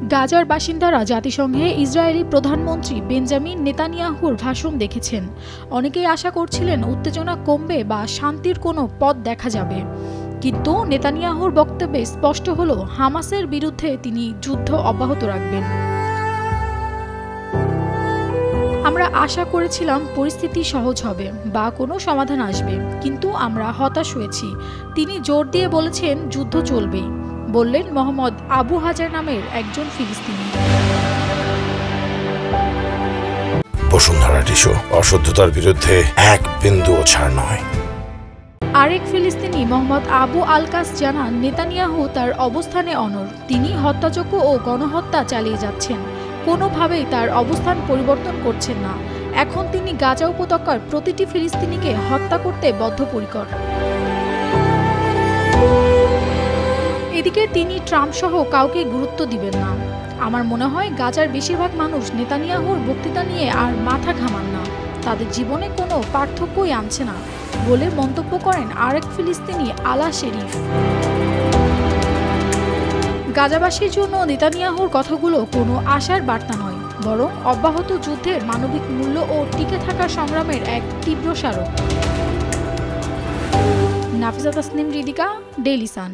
গাজার বাসিন্দারা জাতিসংঘে ইসরায়েলি প্রধানমন্ত্রী বেঞ্জামিন নেতানিয়াহুর ভাষণ দেখেছেন। অনেকেই আশা করছিলেন উত্তেজনা কমবে বা শান্তির কোনো পথ দেখা যাবে, কিন্তু নেতানিয়াহুর বক্তব্যে স্পষ্ট হলো হামাসের বিরুদ্ধে তিনি যুদ্ধ অব্যাহত রাখবেন। আমরা আশা করেছিলাম পরিস্থিতি সহজ হবে বা কোনো সমাধান আসবে, কিন্তু আমরা হতাশ হয়েছি। তিনি জোর দিয়ে বলেছেন যুদ্ধ চলবেই, বললেন মোহাম্মদ আবু হাজার নামের একজন ফিলিস্তিনি। বসুন্ধরা টিস্যু অশুদ্ধতার বিরুদ্ধে এক বিন্দুও ছাড় নয়। আরেক ফিলিস্তিনি মোহাম্মদ আবু আলকাস জানান, নেতানিয়াহু তার অবস্থানে অনড়। তিনি হত্যাযজ্ঞ ও গণহত্যা চালিয়ে যাচ্ছেন, কোনোভাবেই তার অবস্থান পরিবর্তন করছেন না। এখন তিনি গাজা উপত্যকার প্রতিটি ফিলিস্তিনিকে হত্যা করতে বদ্ধপরিকর। এদিকে তিনি ট্রাম্প সহ কাউকে গুরুত্ব দিবেন না। আমার মনে হয় গাজার বেশিরভাগ মানুষ নেতানিয়াহুর বক্তৃতা নিয়ে আর মাথা ঘামান না, তাদের জীবনে কোনো পার্থক্যই আনছে না বলে মন্তব্য করেন আরেক ফিলিস্তিনি আলা শেরিফ। গাজাবাসীর জন্য নেতানিয়াহুর কথাগুলো কোনো আশার বার্তা নয়, বরং অব্যাহত যুদ্ধের মানবিক মূল্য ও টিকে থাকার সংগ্রামের এক তীব্র স্মারক। Nafisa Tasnim Ridhika, Daily Sun.